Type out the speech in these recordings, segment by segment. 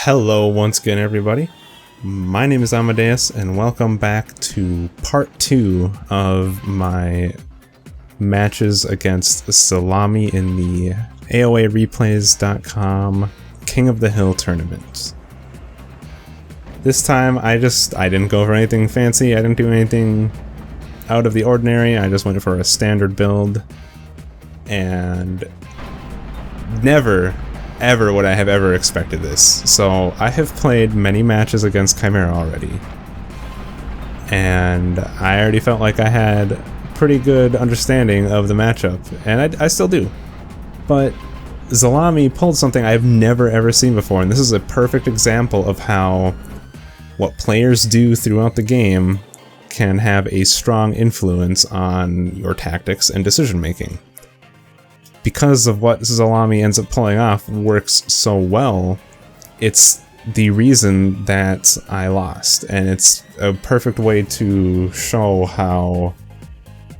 Hello once again, everybody. My name is Amadeus, and welcome back to part 2 of my matches against Salami in the AoA King of the Hill tournament. This time I didn't go for anything fancy, I didn't do anything out of the ordinary, I just went for a standard build, and never ever would I have ever expected this. So I have played many matches against Chimera already, and I already felt like I had pretty good understanding of the matchup, and I still do. But Salami pulled something I've never ever seen before, and this is a perfect example of how what players do throughout the game can have a strong influence on your tactics and decision making. Because of what Salami ends up pulling off works so well, it's the reason that I lost, and it's a perfect way to show how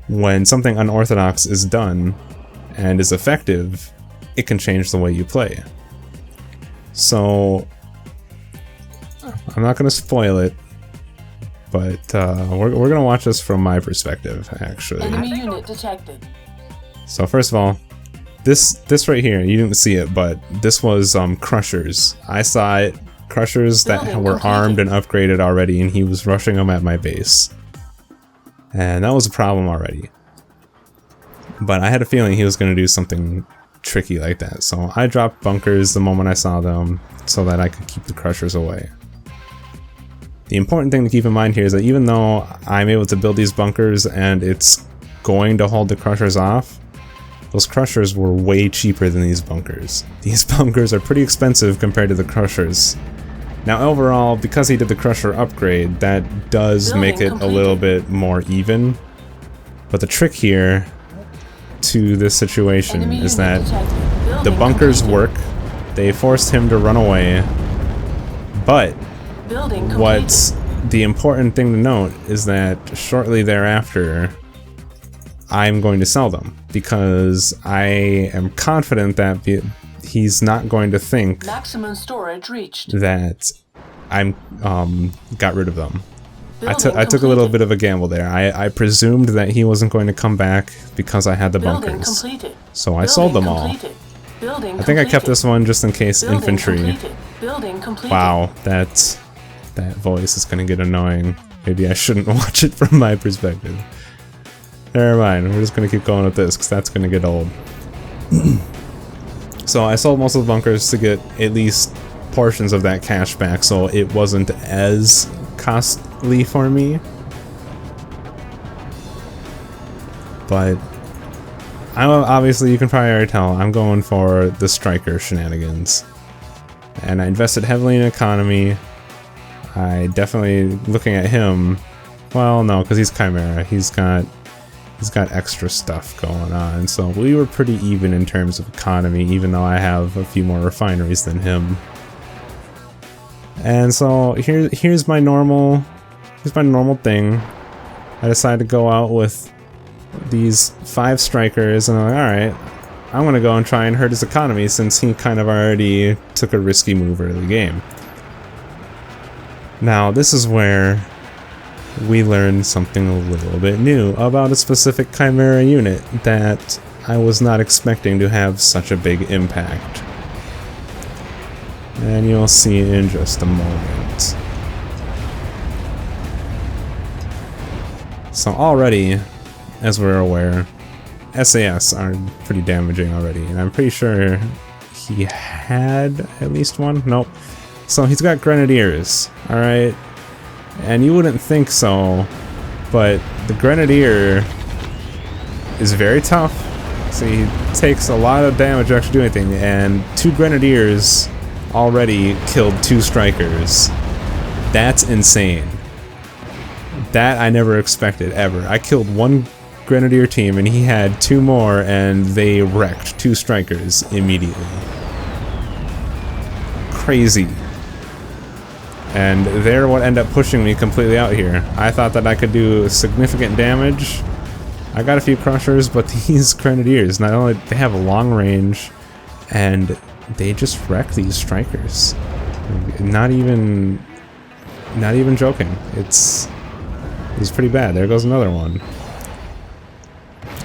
when something unorthodox is done and is effective, it can change the way you play. So I'm not going to spoil it, but we're going to watch this from my perspective, actually. Enemy unit detected. So first of all, this right here, you didn't see it, but this was Crushers. I saw it, Crushers that were armed and upgraded already, and he was rushing them at my base. And that was a problem already. But I had a feeling he was going to do something tricky like that, so I dropped bunkers the moment I saw them so that I could keep the Crushers away. The important thing to keep in mind here is that even though I'm able to build these bunkers and it's going to hold the Crushers off, those Crushers were way cheaper than these bunkers. These bunkers are pretty expensive compared to the Crushers. Now overall, because he did the Crusher upgrade, that does make it a little bit more even. But the trick here to this situation is that the bunkers work, they forced him to run away, but what's the important thing to note is that shortly thereafter, I'm going to sell them, because I am confident that he's not going to think maximum storage reached that I'm got rid of them. I took a little bit of a gamble there. I presumed that he wasn't going to come back because I had the bunkers. So I sold them all. I think I kept this one just in case infantry. Wow, that voice is going to get annoying. Maybe I shouldn't watch it from my perspective. Never mind, we're just going to keep going with this because that's going to get old. So I sold most of the bunkers to get at least portions of that cash back, so it wasn't as costly for me. But obviously, you can probably already tell, I'm going for the striker shenanigans. And I invested heavily in economy. I definitely, looking at him, well, no, because he's Chimera. He's got extra stuff going on, so we were pretty even in terms of economy, even though I have a few more refineries than him. And so here's my normal thing. I decided to go out with these 5 strikers, and I'm like, alright, I'm gonna go and try and hurt his economy since he kind of already took a risky move early game. Now this is where we learned something a little bit new about a specific Chimera unit that I was not expecting to have such a big impact. And you'll see in just a moment. So already, as we're aware, SAS are pretty damaging already, and I'm pretty sure he had at least one? Nope. So he's got Grenadiers, alright? And you wouldn't think so, but the Grenadier is very tough, so he takes a lot of damage to actually do anything, and 2 Grenadiers already killed 2 strikers. That's insane. That I never expected, ever. I killed 1 Grenadier team, and he had 2 more, and they wrecked 2 strikers immediately. Crazy. And they're what ended up pushing me completely out here. I thought that I could do significant damage. I got a few Crushers, but these Grenadiers, not only they have a long range, and they just wreck these strikers. Not even joking. It's pretty bad. There goes another one.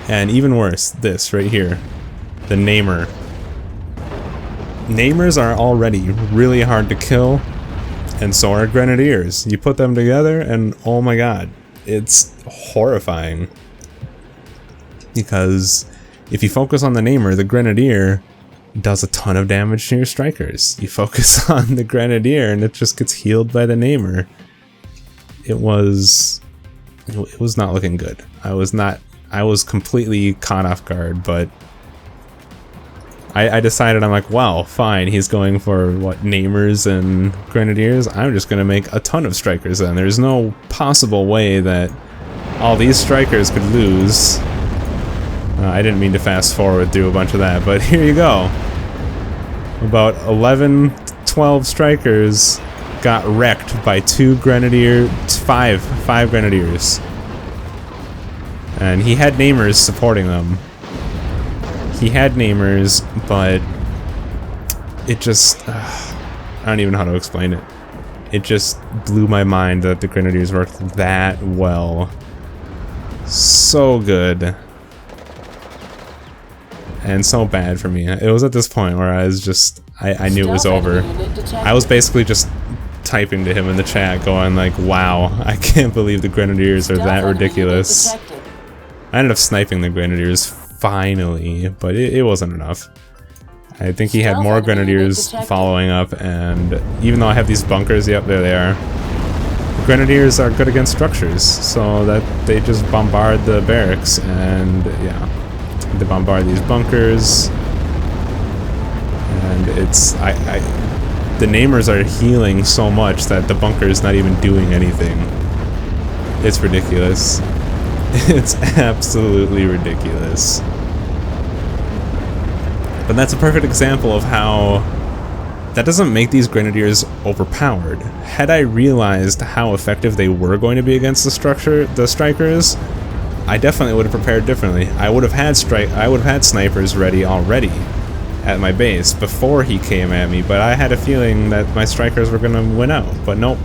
And even worse, this right here. The Namer. Namers are already really hard to kill, and so are Grenadiers. You put them together and oh my god, it's horrifying. Because if you focus on the Namer, the Grenadier does a ton of damage to your strikers. You focus on the Grenadier and it just gets healed by the Namer. It was not looking good. I was completely caught off guard, but I decided, I'm like, well, fine, he's going for, what, Namers and Grenadiers? I'm just gonna make a ton of strikers then. There's no possible way that all these strikers could lose. I didn't mean to fast forward through a bunch of that, but here you go. About 11, 12 strikers got wrecked by five Grenadiers. And he had Namers supporting them. He had Namers, but it just... I don't even know how to explain it. It just blew my mind that the Grenadiers worked that well. So good. And so bad for me. It was at this point where I was just... I knew it was over. I was basically just typing to him in the chat going like, wow, I can't believe the Grenadiers are that ridiculous. I ended up sniping the Grenadiers finally, but it wasn't enough. I think he had more Grenadiers following up, and even though I have these bunkers, yep, there they are. The Grenadiers are good against structures, so that they just bombard the barracks, and yeah, they bombard these bunkers, and it's the Namers are healing so much that the bunker is not even doing anything. It's ridiculous. It's absolutely ridiculous. But that's a perfect example of how that doesn't make these Grenadiers overpowered. Had I realized how effective they were going to be against the strikers, I definitely would have prepared differently. I would have had snipers ready already at my base before he came at me, but I had a feeling that my strikers were going to win out, but nope.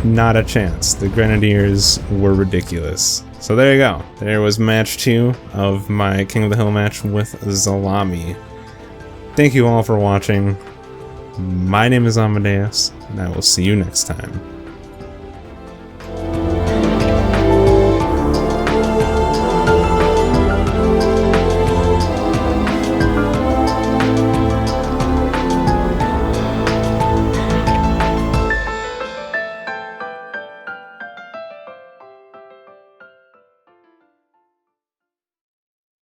Not a chance. The Grenadiers were ridiculous. So there you go. There was match 2 of my King of the Hill match with Zalami. Thank you all for watching. My name is Amadeus, and I will see you next time.